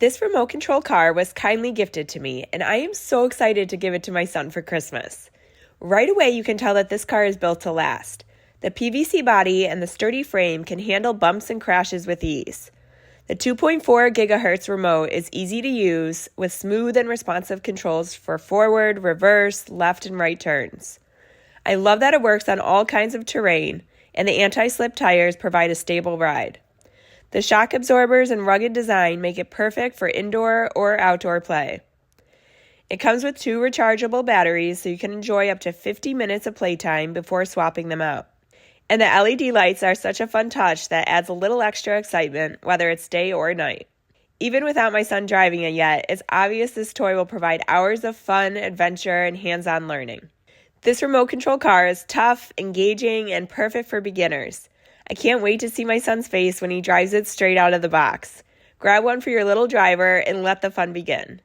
This remote control car was kindly gifted to me, and I am so excited to give it to my son for Christmas. Right away, you can tell that this car is built to last. The PVC body and the sturdy frame can handle bumps and crashes with ease. The 2.4 gigahertz remote is easy to use with smooth and responsive controls for forward, reverse, left, and right turns. I love that it works on all kinds of terrain, and the anti-slip tires provide a stable ride. The shock absorbers and rugged design make it perfect for indoor or outdoor play. It comes with 2 rechargeable batteries so you can enjoy up to 50 minutes of playtime before swapping them out. And the LED lights are such a fun touch that adds a little extra excitement, whether it's day or night. Even without my son driving it yet, it's obvious this toy will provide hours of fun, adventure, and hands-on learning. This remote control car is tough, engaging, and perfect for beginners. I can't wait to see my son's face when he drives it straight out of the box. Grab one for your little driver and let the fun begin.